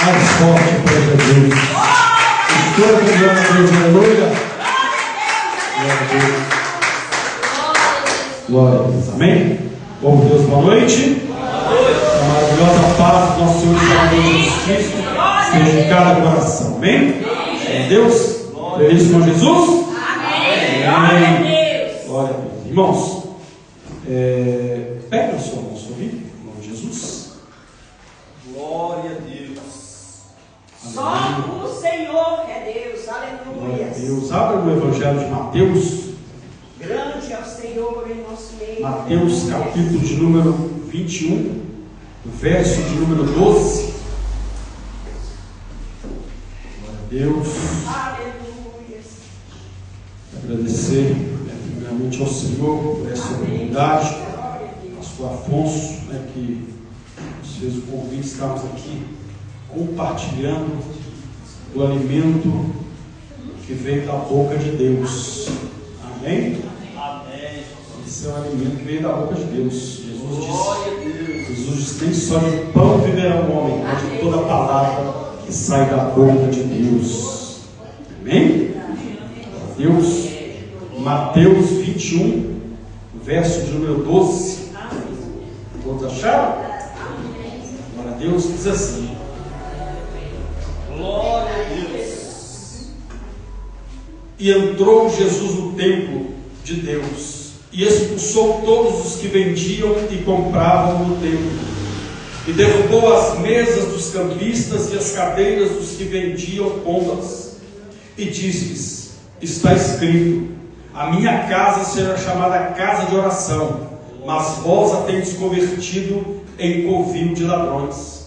Mais forte para Jesus. Estou glória a Deus, aleluia. Glória a Deus. Glória a Deus, amém? Povo de Deus, boa noite. A maravilhosa paz do nosso Senhor e Salvador Jesus Cristo esteja em cada coração, amém? Deus, feliz com Jesus? Amém. Glória a Deus. Irmãos, pega a sua mão sobre em nome de Jesus. Glória a Deus. Só o Senhor é Deus, aleluia. Glória a Deus. Abra o Evangelho de Mateus. Grande é o Senhor em nosso meio. Mateus, capítulo de número 21, verso de número 12. Glória a Deus. Aleluia. Agradecer primeiramente ao Senhor por essa oportunidade. Pastor Afonso, que nos fez o convite, estamos aqui compartilhando do alimento que veio da boca de Deus. Amém? Amém. Esse é o alimento que veio da boca de Deus. Jesus disse: nem só de pão viverá o homem, mas de toda a palavra que sai da boca de Deus. Amém? Deus. Mateus 21, verso de número 12. Todos acharam? Glória a Deus, diz assim. Glória a Deus. E entrou Jesus no templo de Deus e expulsou todos os que vendiam e compravam no templo, e derrubou as mesas dos cambistas e as cadeiras dos que vendiam pombas, e disse-lhes: está escrito, a minha casa será chamada casa de oração, mas vós a tendes convertido em covil de ladrões.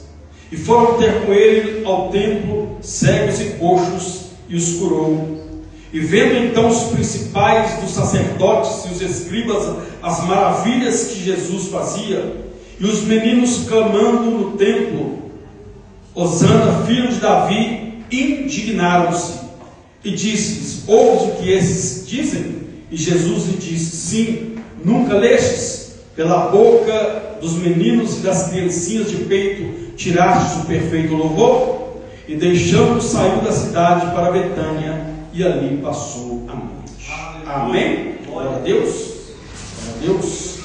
E foram ter com ele ao templo cegos e coxos, e os curou. E vendo então os principais dos sacerdotes e os escribas as maravilhas que Jesus fazia, e os meninos clamando no templo, Hosana, filho de Davi, indignaram-se. E disse-lhes: ouves o que esses dizem? E Jesus lhe disse: sim, nunca lestes? Pela boca dos meninos e das criancinhas de peito tirastes o perfeito louvor? E deixando, saiu da cidade para Betânia, e ali passou a noite. Amém? Glória a Deus. Glória a Deus.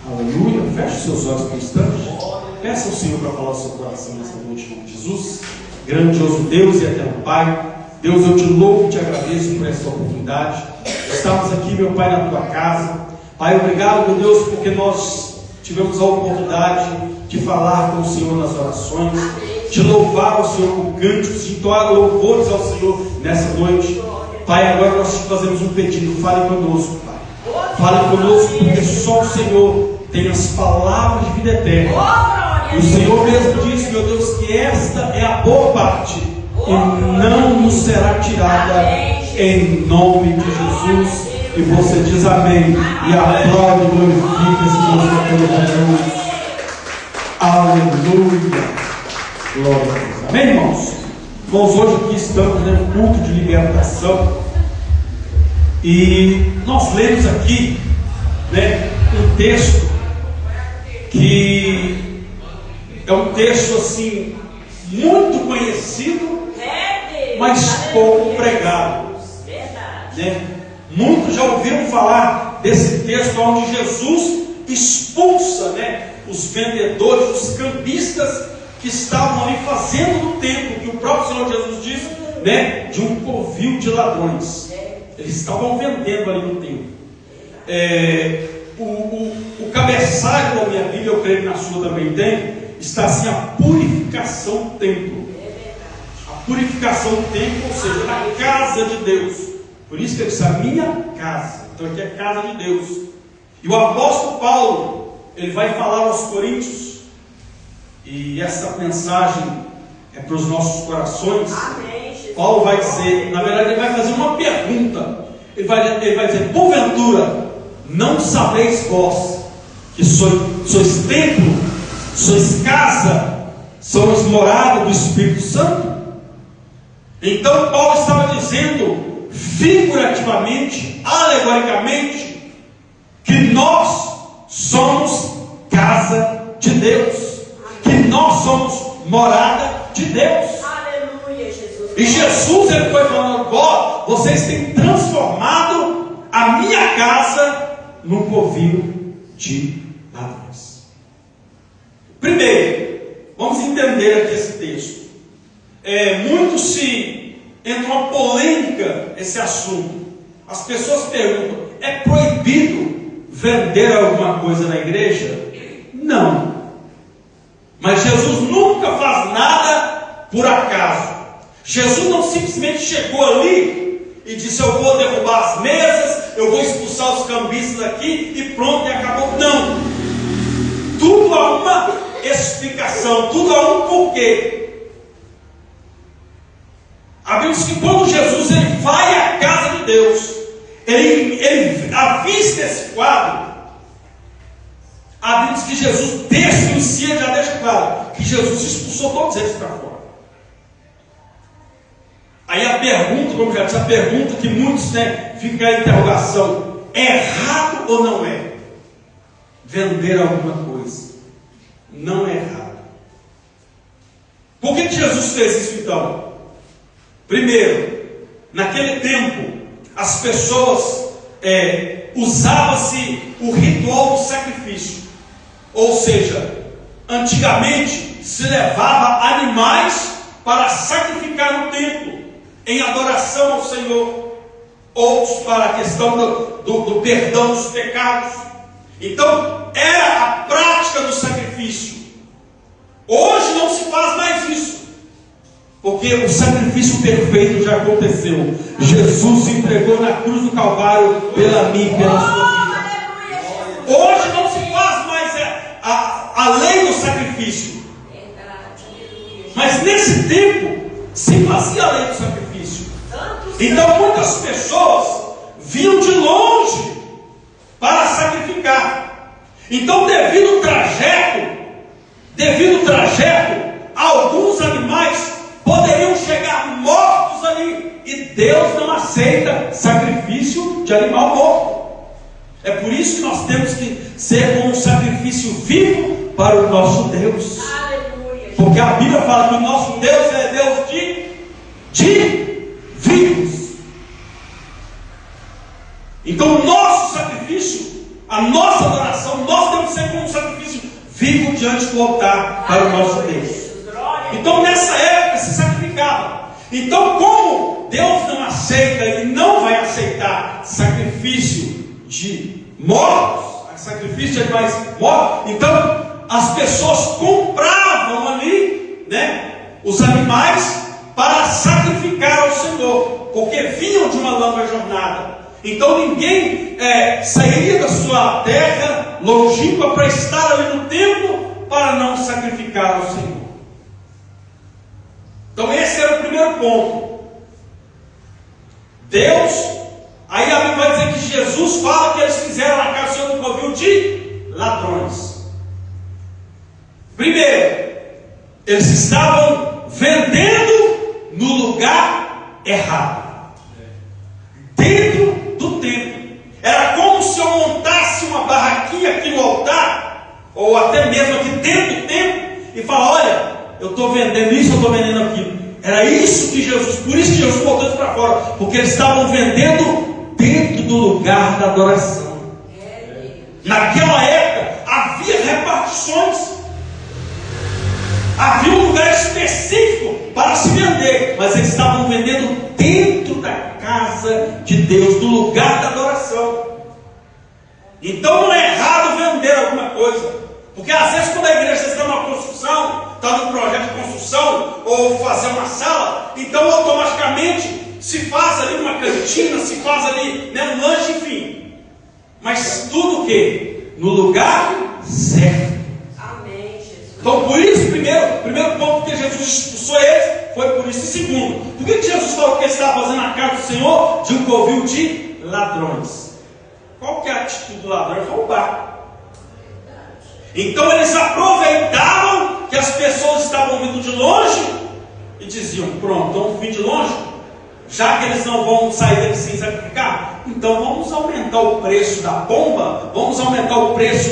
Aleluia. Feche seus olhos por um instante. Peça ao Senhor para falar o seu coração nessa noite, em nome de Jesus. Grandioso Deus e eterno Pai, Deus, eu te louvo e te agradeço por essa oportunidade. Estamos aqui, meu Pai, na tua casa. Pai, obrigado, meu Deus, porque nós tivemos a oportunidade de falar com o Senhor nas orações, de louvar ao Senhor com cânticos, de entoar louvores ao Senhor nessa noite. Pai, agora nós te fazemos um pedido: fale conosco, Pai. Fale conosco, porque só o Senhor tem as palavras de vida eterna. E o Senhor mesmo disse, meu Deus, que esta é a boa parte e não nos será tirada, em nome de Jesus. E você diz amém, e aplaude e glorifica esse Deus pelo Jesus. Aleluia. Glória a Deus. Amém, irmãos? Irmãos, hoje aqui estamos no culto de libertação, e nós lemos aqui um texto que é um texto assim muito conhecido, mas pouco pregado. Muitos já ouviram falar desse texto onde Jesus expulsa os vendedores, os cambistas que estavam ali fazendo no templo, que o próprio Senhor Jesus disse, de um covil de ladrões. Eles estavam vendendo ali no templo. O cabeçalho da minha Bíblia, eu creio que na sua também tem, está assim: a purificação do templo. A purificação do templo, ou seja, na casa de Deus. Por isso que ele disse: a minha casa. Então aqui é a casa de Deus. E o apóstolo Paulo, ele vai falar aos Coríntios, e essa mensagem é para os nossos corações. Paulo vai dizer, na verdade ele vai fazer uma pergunta. Ele vai dizer: porventura não sabeis vós que sois templo, sois casa, sois morada do Espírito Santo? Então Paulo estava dizendo figurativamente, alegoricamente, que nós somos casa de Deus, que nós somos morada de Deus. Aleluia, Jesus. E Jesus, ele foi falando: ó, vocês têm transformado a minha casa num covil de ladrões. Primeiro, vamos entender aqui esse texto. Muito se entra uma polêmica esse assunto. As pessoas perguntam: é proibido vender alguma coisa na igreja? Não. Mas Jesus nunca faz nada por acaso. Jesus não simplesmente chegou ali e disse: eu vou derrubar as mesas, eu vou expulsar os cambistas daqui e pronto, e acabou. Não. Tudo há uma explicação, tudo há um porquê. A Bíblia diz que quando Jesus ele vai à casa de Deus, ele avista esse quadro. A Bíblia diz que Jesus desfia, já deixa claro que Jesus expulsou todos eles para fora. Aí a pergunta, como já disse, a pergunta que muitos fica a interrogação: é errado ou não é vender alguma coisa? Não é errado. Por que Jesus fez isso então? Primeiro, naquele tempo, as pessoas usava-se o ritual do sacrifício. Ou seja, antigamente se levava animais para sacrificar no templo, em adoração ao Senhor. Outros para a questão do perdão dos pecados. Então, era a prática do sacrifício. Hoje não se faz mais isso, porque o sacrifício perfeito já aconteceu. Jesus se entregou na cruz do Calvário pela mim e pela sua vida. Hoje não se faz mais a lei do sacrifício. Mas nesse tempo se fazia a lei do sacrifício. Então muitas pessoas vinham de longe para sacrificar. Então devido ao trajeto, alguns animais poderiam chegar mortos ali, e Deus não aceita sacrifício de animal morto. É por isso que nós temos que ser como um sacrifício vivo para o nosso Deus. Aleluia. Porque a Bíblia fala que o nosso Deus é Deus de vivos. Então o nosso sacrifício, a nossa adoração, nós temos que ser como um sacrifício vivo diante do altar para o nosso Deus. Então nessa época se sacrificava. Então, como Deus não aceita e não vai aceitar sacrifício de mortos, sacrifício de animais mortos, então as pessoas compravam ali, os animais para sacrificar ao Senhor, porque vinham de uma longa jornada. Então ninguém sairia da sua terra longínqua para estar ali no templo para não sacrificar ao Senhor. Então esse era o primeiro ponto. Deus, aí a Bíblia vai dizer que Jesus fala que eles fizeram na casa do Senhor um covil de ladrões. Primeiro, eles estavam vendendo no lugar errado, dentro do templo. Era como se eu montasse uma barraquinha aqui no altar, ou até mesmo aqui dentro do templo, e falar: olha, eu estou vendendo isso, eu estou vendendo aquilo. Era isso que Jesus, por isso que Jesus botou isso para fora, porque eles estavam vendendo dentro do lugar da adoração. Naquela época havia repartições, havia um lugar específico para se vender, mas eles estavam vendendo dentro da casa de Deus, do lugar da adoração. Então não é errado vender alguma coisa. Porque às vezes quando a igreja está numa construção, está num projeto de construção, ou fazer uma sala, então automaticamente se faz ali uma cantina, se faz ali um lanche, enfim. Mas tudo o quê? No lugar certo. Amém, Jesus. Então por isso, primeiro ponto que Jesus expulsou eles, foi por isso. E segundo, por que Jesus falou que ele estava fazendo a casa do Senhor de um covil de ladrões? Qual que é a atitude do ladrão? É roubar. Então eles aproveitavam que as pessoas estavam vindo de longe e diziam: pronto, vamos vir de longe, já que eles não vão sair daqui sem sacrificar, então vamos aumentar o preço da pomba, vamos aumentar o preço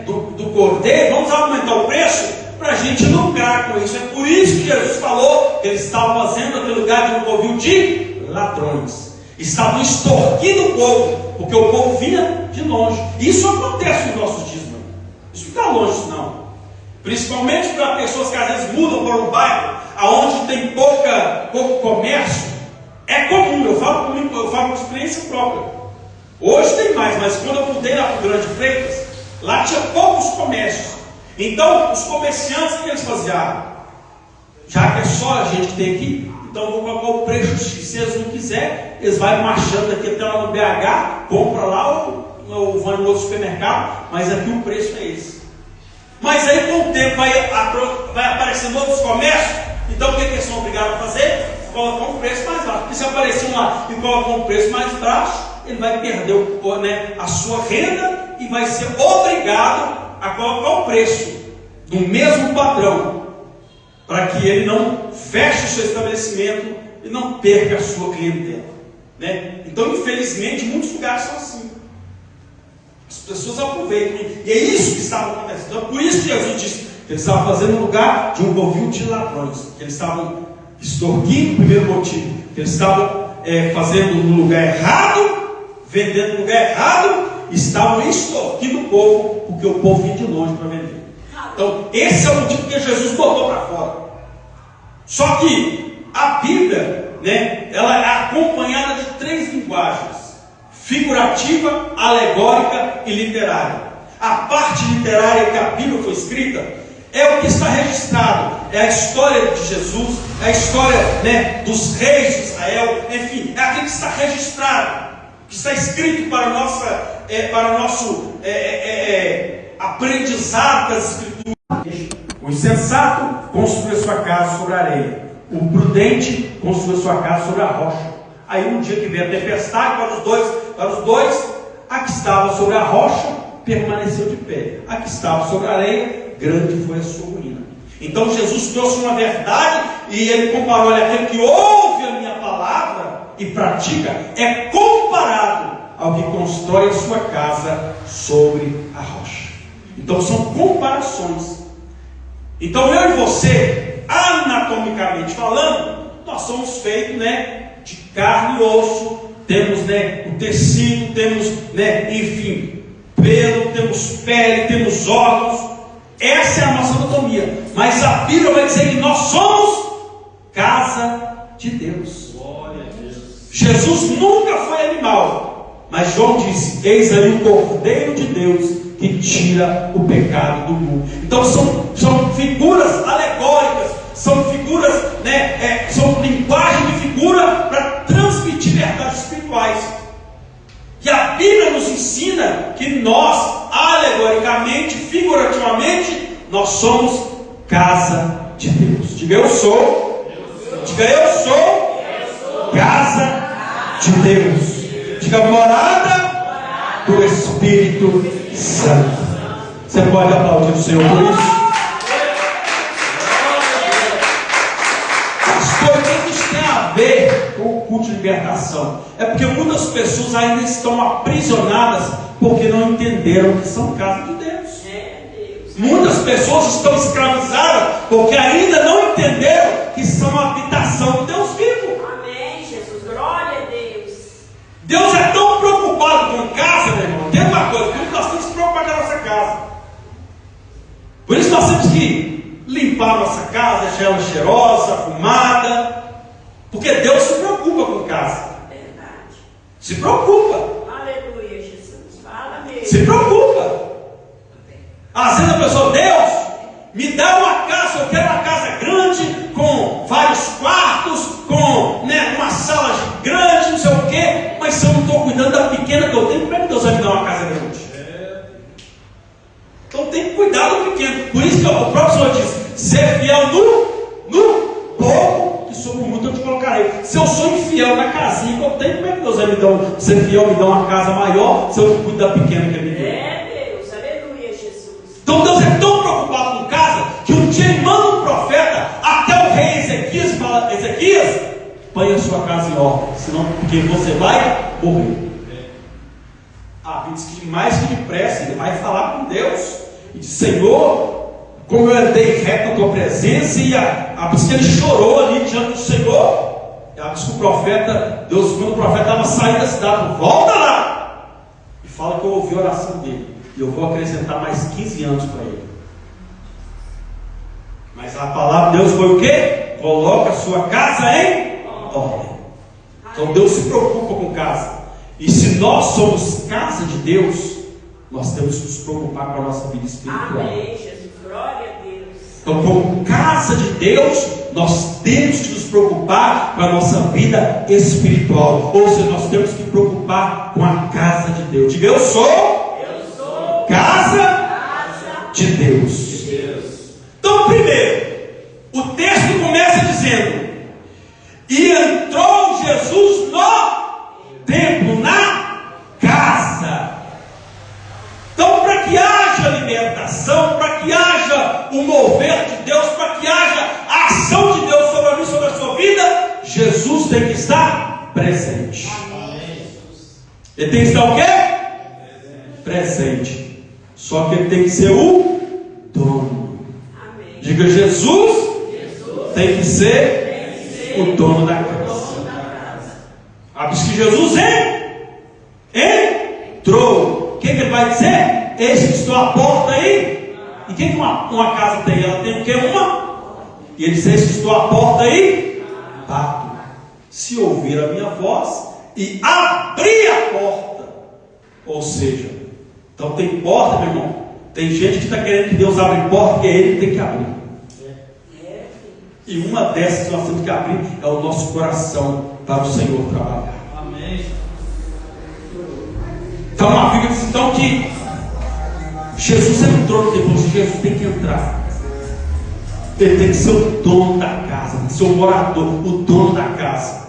do cordeiro, vamos aumentar o preço para a gente lucrar com isso. É por isso que Jesus falou que eles estavam fazendo aquele lugar de um covil de ladrões. Estavam extorquindo o povo, porque o povo vinha de longe. E isso acontece nos nossos dias, não. Isso não está longe, não. Principalmente para pessoas que às vezes mudam para um bairro onde tem pouco comércio. É comum, eu falo com experiência própria. Hoje tem mais, mas quando eu mudei lá para o Grande Freitas, lá tinha poucos comércios. Então, os comerciantes, o que eles faziam? Já que é só a gente que tem aqui, então eu vou colocar o preço X. Se eles não quiserem, eles vão marchando aqui até lá no BH, compra lá ou vão em outro supermercado, mas aqui o preço é esse. Mas aí com o tempo vai aparecendo outros comércios, então o que eles são obrigados a fazer? Colocar um preço mais baixo. Porque se aparecer um lá e colocar um preço mais baixo, ele vai perder a sua renda e vai ser obrigado a colocar o preço do mesmo padrão, para que ele não feche o seu estabelecimento e não perca a sua clientela, né? Então, infelizmente, muitos lugares são assim. As pessoas aproveitam, e é isso que estava acontecendo. Então, por isso que Jesus disse que eles estavam fazendo um lugar de um covil de ladrões, que eles estavam extorquindo. O primeiro motivo, que eles estavam fazendo no lugar errado, vendendo no lugar errado, estavam extorquindo o povo, porque o povo vinha de longe para vender. Então, esse é o motivo que Jesus botou para fora. Só que a Bíblia, né, ela é acompanhada de 3 linguagens: figurativa, alegórica e literária. A parte literária que a Bíblia foi escrita é o que está registrado, é a história de Jesus, é a história, né, dos reis de Israel, enfim, é aquilo que está registrado, que está escrito para o nosso aprendizado das Escrituras. O insensato construiu sua casa sobre a areia, o prudente construiu sua casa sobre a rocha. Aí um dia que veio a tempestade para os dois, a que estava sobre a rocha permaneceu de pé, a que estava sobre a areia, grande foi a sua ruína. Então Jesus trouxe uma verdade e ele comparou: olha, aquele que ouve a minha palavra e pratica é comparado ao que constrói a sua casa sobre a rocha. Então são comparações. Então eu e você, anatomicamente falando, nós somos feitos, né, de carne e osso, temos, né, o tecido, temos, né, enfim, pelo, temos pele, temos órgãos. Essa é a nossa anatomia. Mas a Bíblia vai dizer que nós somos casa de Deus. Glória a Deus. Jesus nunca foi animal, mas João disse: eis aí o Cordeiro de Deus que tira o pecado do mundo. Então são figuras alegóricas, são figuras, né, são linguagem de figura para transmitir verdades espirituais. E a Bíblia nos ensina que nós, alegoricamente, figurativamente, nós somos casa de Deus. Diga: eu sou. Diga: eu sou casa de Deus. Diga: morada do Espírito Santo. Você pode aplaudir o Senhor por isso? Pastor, o que isso tem a ver com o culto de libertação? É porque muitas pessoas ainda estão aprisionadas porque não entenderam que são casa de Deus. Muitas pessoas estão escravizadas porque ainda não entenderam que são a habitação de Deus vivo. Amém, Jesus, glória a Deus. Deus é tão preocupado com casa, meu irmão. Tem uma coisa, porque nós temos que se preocupar com a nossa casa. Por isso nós temos que limpar a nossa casa, deixar ela cheirosa, arrumada, porque Deus se preocupa com casa. Verdade. Se preocupa. Aleluia, Jesus. Fala mesmo. Se preocupa. Às vezes a pessoa: Deus, me dá uma casa, eu quero uma casa grande, com vários quartos, com, né, uma sala grande, não sei o quê, mas se eu não estou cuidando da pequena que eu tenho, como é que Deus vai me dar uma casa grande? Então tem que cuidar do pequeno. Por isso que o próprio Senhor diz: ser fiel no pouco, que sobre o muito eu te colocarei. Se eu sou infiel na casinha que eu tenho, como é que Deus vai ser fiel, me dar uma casa maior, se eu cuido da pequena que Ele me deu? Então Deus é tão preocupado com casa que um dia Ele manda um profeta até o rei Ezequias e fala: Ezequias, põe a sua casa em ordem, senão porque você vai morrer. A Bíblia diz que mais que depressa ele vai falar com Deus e diz: Senhor, como eu andei reto na tua presença, e a Bíblia diz que ele chorou ali diante do Senhor. A Bíblia diz que o profeta, Deus, quando o profeta estava saindo da cidade, volta lá, e fala que eu ouvi a oração dele, e eu vou acrescentar mais 15 anos para ele. Mas a palavra de Deus foi o quê? Coloca a sua casa em ordem. Então Deus se preocupa com casa. E se nós somos casa de Deus, nós temos que nos preocupar com a nossa vida espiritual. Amém, Jesus. Glória a Deus. Então, como casa de Deus, nós temos que nos preocupar com a nossa vida espiritual. Ou seja, nós temos que preocupar com a casa de Deus. Diga, eu sou casa de Deus. Então, primeiro, o texto começa dizendo: e entrou Jesus no templo, na casa. Então, para que haja libertação, para que haja o mover de Deus, para que haja a ação de Deus sobre a mim, sobre a sua vida, Jesus tem que estar presente. Ele tem que estar o quê? Presente. Só que ele tem que ser o dono. Diga, Jesus tem que ser o dono da casa. A Bíblia diz que Jesus entrou. O que ele vai dizer? Eis que estou à porta aí. E o que uma casa tem? Ela tem o que? E ele diz: eis que estou à porta aí, bato. Se ouvir a minha voz e abrir a porta. Ou seja, então tem porta, meu irmão. Tem gente que está querendo que Deus abra porta, que é Ele que tem que abrir. E uma dessas que nós temos que abrir é o nosso coração para o Senhor trabalhar. Amém. Então a Bíblia diz então que Jesus entrou no templo. Jesus tem que entrar. Ele tem que ser o dono da casa, tem que ser o morador, o dono da casa.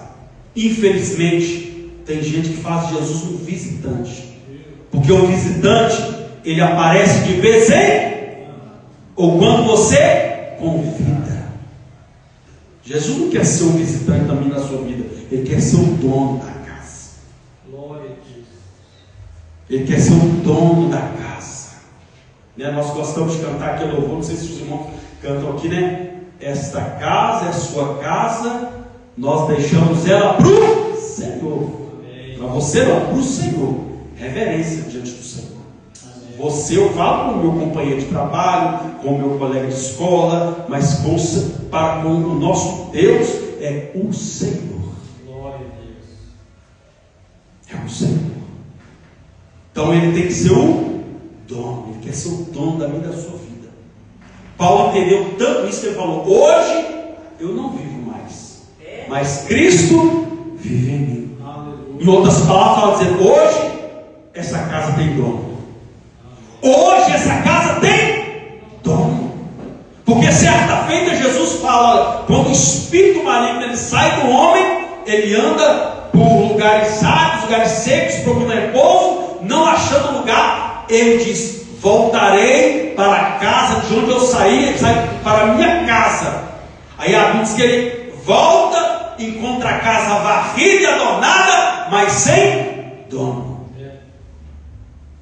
Infelizmente, tem gente que faz de Jesus um visitante. Porque o visitante, ele aparece de vez em ou quando você convida. Jesus não quer ser um visitante também na sua vida. Ele quer ser o dono da casa. Glória a Deus. Ele quer ser o dono da casa. Né? Nós gostamos de cantar aqui louvor. Não sei se os irmãos cantam aqui, né? Esta casa é a sua casa. Nós deixamos ela para o Senhor. Para você não, para o Senhor. Reverência diante do Senhor. Você, eu falo com o meu companheiro de trabalho, com o meu colega de escola, mas com o nosso Deus é o Senhor. Glória a Deus. É o Senhor. Então ele tem que ser o dono. Ele quer ser o dono da minha da sua vida. Paulo entendeu tanto isso que ele falou: hoje eu não vivo mais, mas Cristo vive em mim. Aleluia. Em outras palavras, fala dizer: hoje essa casa tem dono. Hoje essa casa tem dono. Porque certa feita Jesus fala: quando o espírito maligno ele sai do homem, ele anda por lugares áridos, lugares secos, procurando repouso, não achando lugar, ele diz: voltarei para a casa de onde eu saí. Ele sai para a minha casa. Aí a Bíblia diz que ele volta, encontra a casa varrida e adornada, mas sem dono.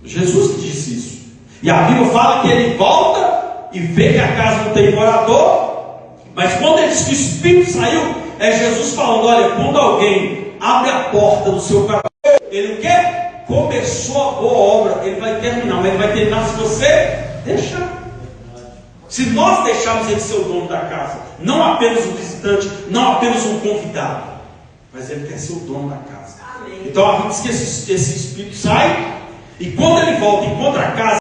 Jesus que disse isso. E a Bíblia fala que ele volta e vê que a casa não tem morador. Mas quando ele diz que o Espírito saiu, é Jesus falando: olha, quando alguém abre a porta do seu coração, ele o quê? Começou a boa obra, ele vai terminar. Mas ele vai terminar se você deixar. Se nós deixarmos ele ser o dono da casa, não apenas um visitante, não apenas um convidado, mas ele quer ser o dono da casa. Amém. Então a Bíblia diz que esse Espírito sai. E quando ele volta e encontra a casa